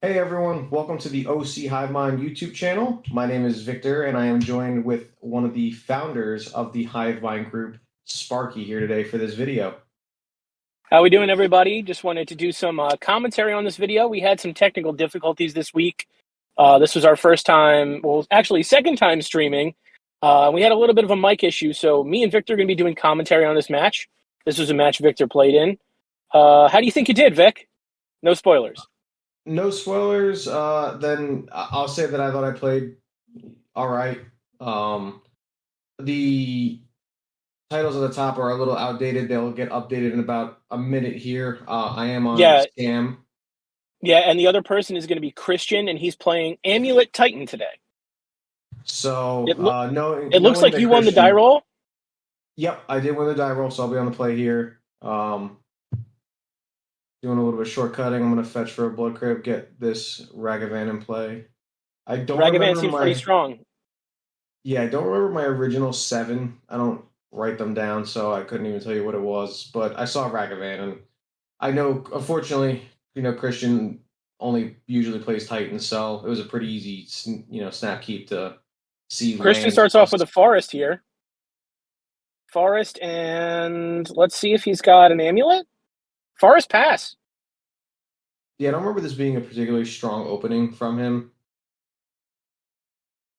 Hey everyone, welcome to the OC Hive Mind YouTube channel. My name is Victor, and I am joined with one of the founders of the Hive Mind group, Sparky, here today for this video. How we doing, everybody? Just wanted to do some commentary on this video. We had some technical difficulties this week. This was our first time, well, actually second time streaming. We had a little bit of a mic issue, so me and Victor are going to be doing commentary on this match. This was a match Victor played in. How do you think you did, Vic? No spoilers. No spoilers, then I'll say that I thought I played all right. The titles at the top are a little outdated. They'll get updated in about a minute here. I am on Yeah, Scam. yeah, and the other person is going to be Christian, and he's playing Amulet Titan today. So, It, lo- it looks knowing like that you won the die Christian, roll. yep, I did win the die roll, so I'll be on the play here. Doing a little bit of shortcutting. I'm going to fetch for a Blood Crib, get this Ragavan in play. I don't Ragavan remember seems pretty strong. I don't remember my original 7. I don't write them down, so I couldn't even tell you what it was. But I saw Ragavan, and I know, unfortunately, Christian only usually plays Titans, so it was a pretty easy, snap keep to see Christian lands starts off plus. with a forest here. Forest, and let's see if he's got an amulet. Forest pass. Yeah, I don't remember this being a particularly strong opening from him.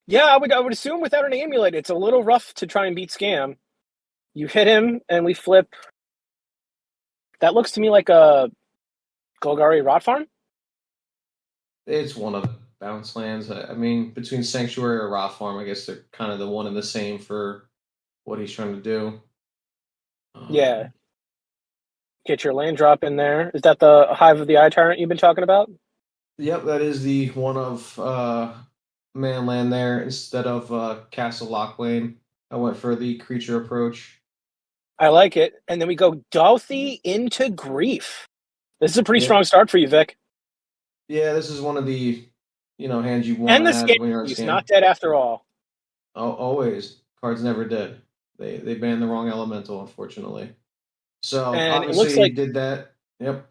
Yeah, I would assume without an amulet, it's a little rough to try and beat Scam. You hit him, and we flip. That looks to me like a Golgari Rot Farm. It's one of the bounce lands. I mean, between Sanctuary or Rot Farm, I guess they're kind of the one and the same for what he's trying to do. Yeah. Get your land drop in there. Is that the Hive of the Eye Tyrant you've been talking about? Yep, that is the one of man land there instead of Castle Locklane. I went for the creature approach. I like it. And then we go Dalthy into Grief. This is a pretty Yep. strong start for you, Vic. Yeah, this is one of the hands you want And to the have Scam when you're on piece, Scam. not dead after all. Oh, always cards never dead. They banned the wrong elemental, unfortunately. So And obviously he did that. Yep.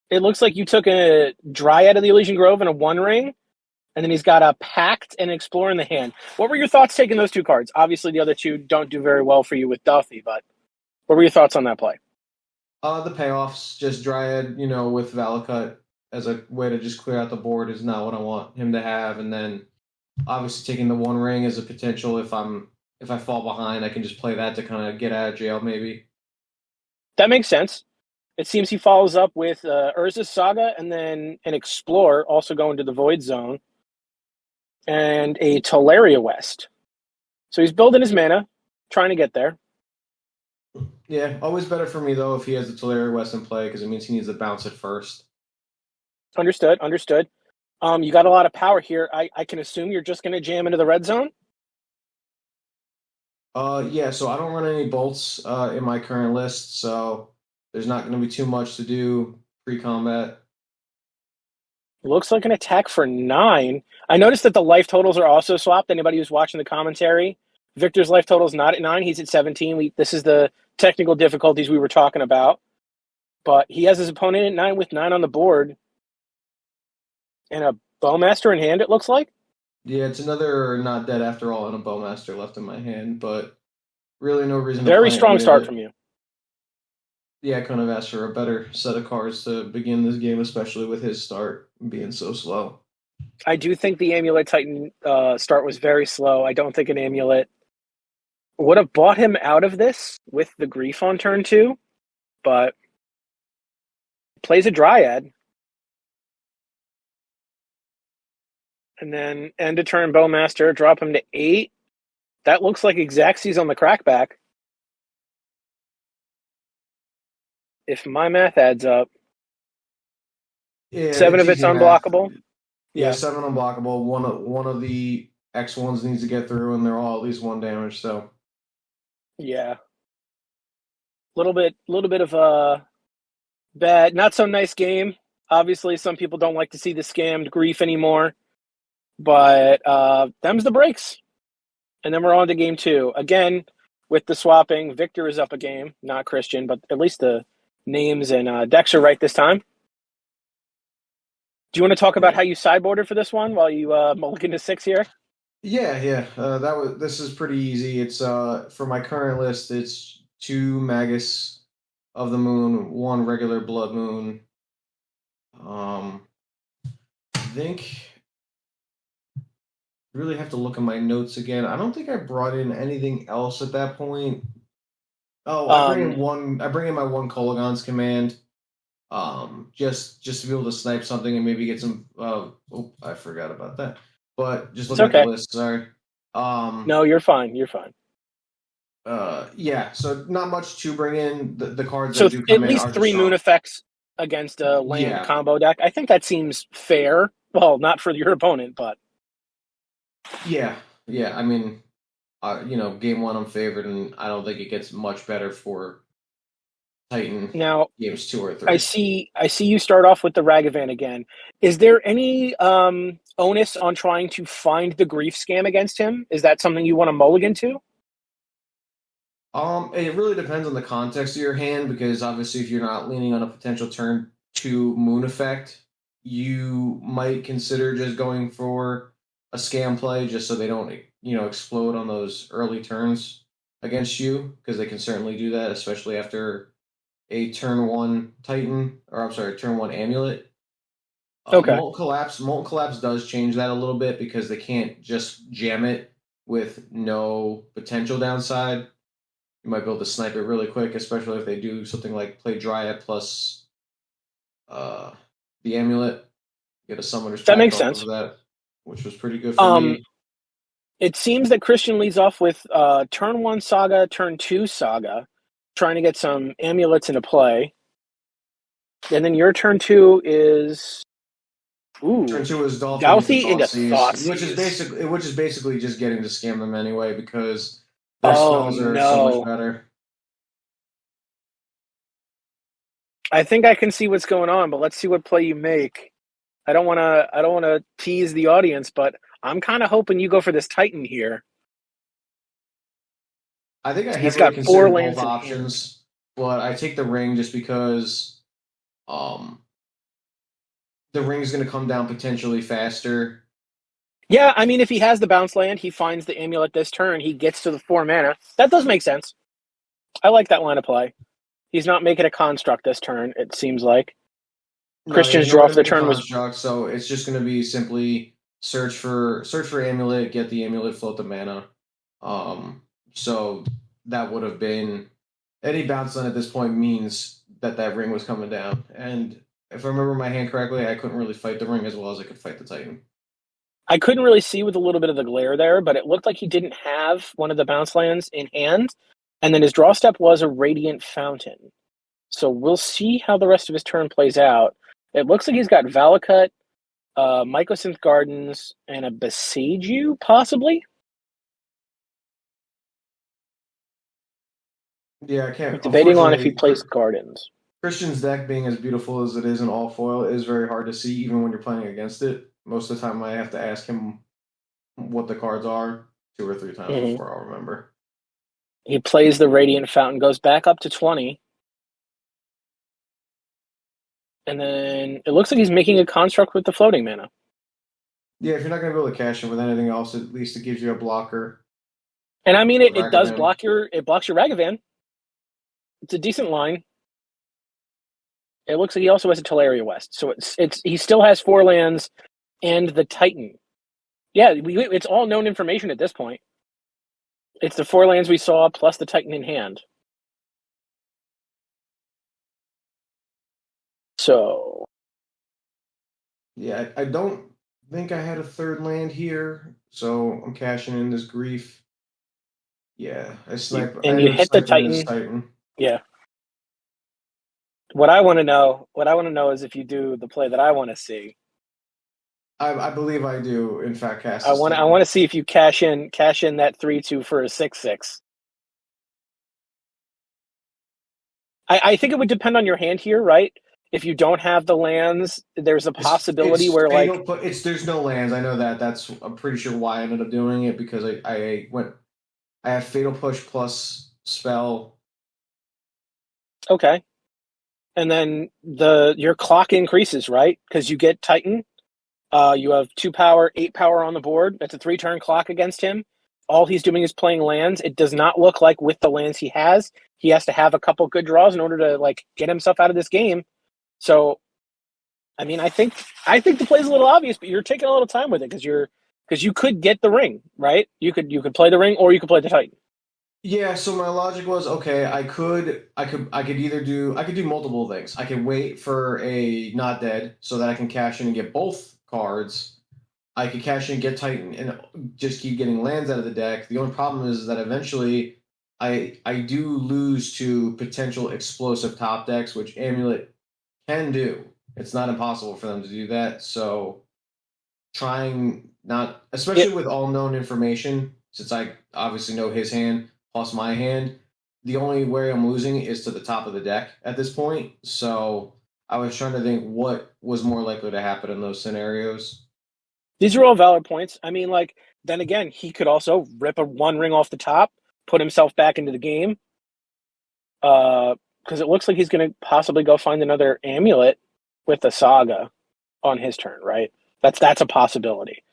it looks like you took a Dryad of the Elysian Grove and a One Ring, and then he's got a Pact and Explorer in the hand. What were your thoughts taking those two cards? Obviously, the other two don't do very well for you with Duffy, but what were your thoughts on that play? The payoffs, just Dryad, with Valakut as a way to just clear out the board is not what I want him to have. And then obviously taking the One Ring as a potential if I fall behind, I can just play that to kind of get out of jail maybe. That makes sense. It seems he follows up with Urza's Saga and then an Explorer, also going to the Void Zone, and a Teleria West. So he's building his mana, trying to get there. Yeah, always better for me though if he has the Teleria West in play because it means he needs to bounce it first. Understood. You got a lot of power here. I can assume you're just going to jam into the red zone? Yeah, so I don't run any bolts in my current list, so there's not going to be too much to do pre-combat. Looks like an attack for 9. I noticed that the life totals are also swapped. Anybody who's watching the commentary, Victor's life total is not at 9. He's at 17. This is the technical difficulties we were talking about. But he has his opponent at 9 with 9 on the board. And a Bowmaster in hand, it looks like. Yeah, it's another not dead after all and a Bowmaster left in my hand, but really no reason to Very play strong any of start it. from you. Yeah, I couldn't have asked for a better set of cards to begin this game, especially with his start being so slow. I do think the Amulet Titan start was very slow. I don't think an Amulet would have bought him out of this with the Grief on turn 2, but plays a Dryad. And then end of turn Bowmaster, drop him to 8. That looks like Xaxes on the crackback. If my math adds up. Yeah, 7 of it's unblockable. Yeah, 7 unblockable. One of the X ones needs to get through, and they're all at least 1 damage. So yeah, little bit of a bad, not so nice game. Obviously, some people don't like to see the scammed Grief anymore, but them's the breaks. And then we're on to game 2 again with the swapping. Victor is up a game, not Christian, but at least the names and decks are right this time. Do you want to talk about Yeah. how you sideboarded for this one while you mulligan to 6 here? Yeah, yeah. This is pretty easy. It's for my current list. It's two Magus of the Moon, one regular Blood Moon. I think really have to look at my notes again. I don't think I brought in anything else at that point. Oh, I bring in Um, one. I bring in my one Kolaghan's command. Just to be able to snipe something and maybe get some. Oh, I forgot about that. But just it's looking at the okay. list. Sorry. Um. No, you're fine. You're fine. Yeah. So not much to bring in. The cards So that do at come in least are just 3 moon strong. effects against a land Yeah. combo deck. I think that seems fair. Well, not for your opponent, but Yeah. Yeah. I mean, game one I'm favored, and I don't think it gets much better for Titan now games two or I three. see. I see you start off with the Ragavan again. Is there any onus on trying to find the grief scam against him? Is that something you want to mulligan to? It really depends on the context of your hand because obviously, if you're not leaning on a potential turn two moon effect, you might consider just going for a scam play just so they don't, explode on those early turns against you because they can certainly do that, especially after a turn one Titan or I'm sorry, turn one Amulet. Okay, Molten Collapse does change that a little bit because they can't just jam it with no potential downside. You might be able to snipe it really quick, especially if they do something like play Dryad plus uh, the Amulet. Get a Summoner's that Pact makes off sense. of that, which was pretty good for Um, me. it seems that Christian leads off with turn one Saga, turn two Saga, trying to get some amulets into play, and then your turn two is Turn ooh, two is Dolphins and Douthie into Thoughtseize, Thoughtseize. which is basically just getting to scam them anyway because their Oh spells are so much no. better. I think I can see what's going on, but let's see what play you make. I don't wanna tease the audience, but I'm kinda hoping you go for this Titan here. I think I He's heavily got four considered both lands in hand. options, but I take the ring just because um, the ring is going to come down potentially faster. Yeah, I mean if he has the bounce land, he finds the amulet this turn, he gets to the 4 mana. That does make sense. I like that line of play. He's not making a construct this turn, it seems like. No, he has Christian's no draw way to for the make a turn was construct, so it's just going to be simply search for amulet, get the amulet, float the mana. So that would have been any bounce land at this point means that ring was coming down, and if I remember my hand correctly, I couldn't really fight the ring as well as I could fight the Titan. I couldn't really see with a little bit of the glare there, but it looked like he didn't have one of the bounce lands in hand. And then his draw step was a Radiant Fountain. So we'll see how the rest of his turn plays out. It looks like he's got Valakut, Mycosynth Gardens, and a Besage, possibly. Yeah, I I'm can't. debating on if he Unfortunately, plays Gardens. Christian's deck being as beautiful as it is in all foil is very hard to see, even when you're playing against it. Most of the time, I have to ask him what the cards are two or three times Mhm. before I'll remember. He plays the Radiant Fountain, goes back up to 20. And then it looks like he's making a construct with the floating mana. Yeah, if you're not going to be able to cash in with anything else, at least it gives you a blocker. And I mean it does Ragavan. block your Ragavan. It's a decent line. It looks like he also has a Teleria West. So it's he still has 4 lands and the Titan. Yeah, it's all known information at this point. It's the 4 lands we saw plus the Titan in hand. So Yeah, I don't think I had a third land here, so I'm cashing in this grief. Yeah, I snipe. I you ended up hit the sniping this Titan. Titan. Yeah. What I want to know is if you do the play that I want to see. I believe I do, in fact, cast I this want Titan. to see if you cash in that 3/2 for a 6/6. I think it would depend on your hand here, right? If you don't have the lands, there's a possibility It's where like fatal, but there's no lands. I know that. I'm pretty sure why I ended up doing it because I have fatal push plus spell. okay. and then your clock increases, right? Because you get Titan. You have 2 power, 8 power on the board. That's a 3-turn clock against him. All he's doing is playing lands. It does not look like with the lands he has to have a couple good draws in order to like get himself out of this game. So, I mean, I think the play's a little obvious, but you're taking a little time with it because you could get the ring, right? You could play the ring or you could play the Titan. Yeah, so my logic was okay, I could either do multiple things. I could wait for a not dead so that I can cash in and get both cards. I could cash in, get Titan, and just keep getting lands out of the deck. The only problem is that eventually I do lose to potential explosive top decks, which Amulet can do. It's not impossible for them to do that. So trying not, especially with all known information, since I obviously know his hand plus my hand, the only way I'm losing is to the top of the deck at this point. So I was trying to think what was more likely to happen in those scenarios. These are all valid points. I mean, like, then again, he could also rip a 1 ring off the top, put himself back into the game. Because it looks like he's going to possibly go find another Amulet with a Saga on his turn, right? That's a possibility.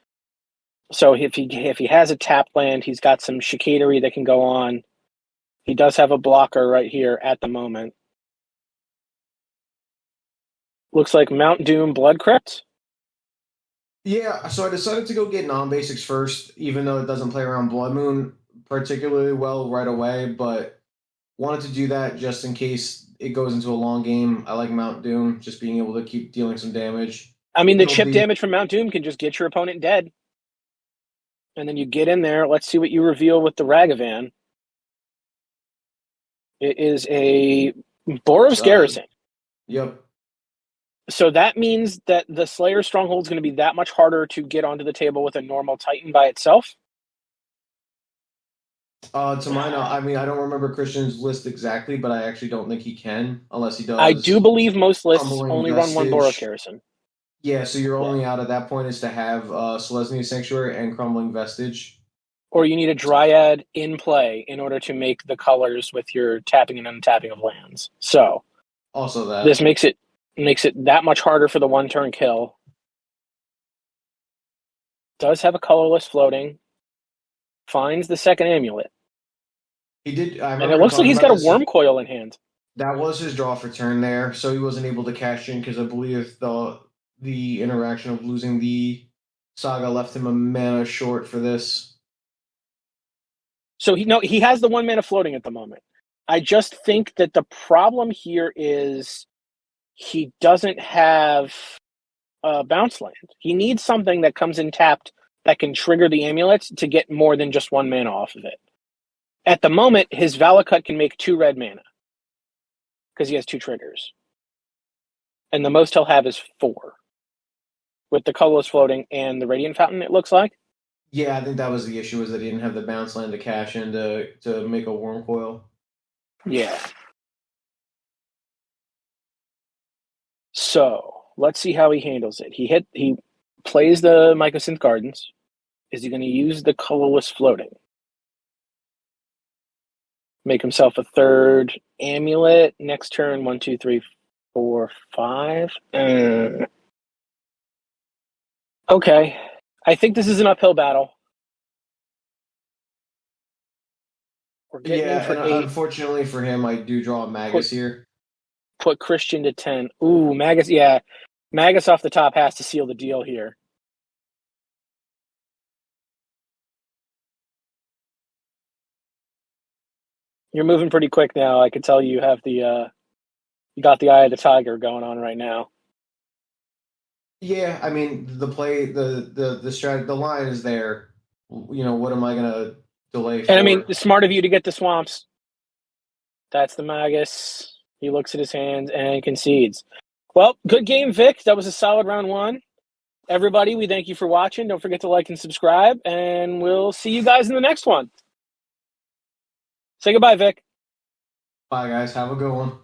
So if he has a tap land, he's got some chicanery that can go on. He does have a blocker right here at the moment. Looks like Mount Doom Blood Crypt. Yeah, so I decided to go get non-basics first, even though it doesn't play around Blood Moon particularly well right away, but wanted to do that just in case it goes into a long game. I like Mount Doom, just being able to keep dealing some damage. I mean, the chip damage from Mount Doom can just get your opponent dead. And then you get in there. Let's see what you reveal with the Ragavan. It is a Boros Garrison. Yep. So that means that the Slayer Stronghold is going to be that much harder to get onto the table with a normal Titan by itself? To my knowledge, I mean, I don't remember Christian's list exactly, but I actually don't think he can, unless he does. I do believe most lists only run one Boros Garrison. Yeah, so you're only out at that point is to have Selesnya Sanctuary and Crumbling Vestige. Or you need a Dryad in play in order to make the colors with your tapping and untapping of lands. So also that this makes it that much harder for the 1-turn kill. Does have a colorless floating. Finds the second Amulet. He did, and it looks like he's got a Worm Coil in hand. That was his draw for turn there, so he wasn't able to cash in because I believe the interaction of losing the Saga left him a mana short for this. So he has the 1 mana floating at the moment. I just think that the problem here is he doesn't have a bounce land. He needs something that comes in tapped that can trigger the amulets to get more than just 1 mana off of it. At the moment, his Valakut can make 2 red mana because he has 2 triggers. And the most he'll have is 4 with the colorless floating and the Radiant Fountain, it looks like. Yeah, I think that was the issue, was that he didn't have the bounce land to cash in to make a Worm Coil. Yeah. So let's see how he handles it. He plays the Mycosynth Gardens. Is he going to use the colorless floating? Make himself a 3rd Amulet. Next turn, 1, 2, 3, 4, 5. Okay. I think this is an uphill battle. We're getting in for 8. Unfortunately for him, I do draw a Magus here. Put Christian to 10. Ooh, Magus, yeah. Magus off the top has to seal the deal here. You're moving pretty quick now. I can tell you have you got the Eye of the Tiger going on right now. Yeah, I mean the play, the strategy, the line is there. You know, what am I gonna delay for? And I mean, it's smart of you to get the swamps. That's the Magus. He looks at his hands and concedes. Well, good game, Vic. That was a solid round 1. Everybody, we thank you for watching. Don't forget to like and subscribe, and we'll see you guys in the next one. Say goodbye, Vic. Bye, guys. Have a good one.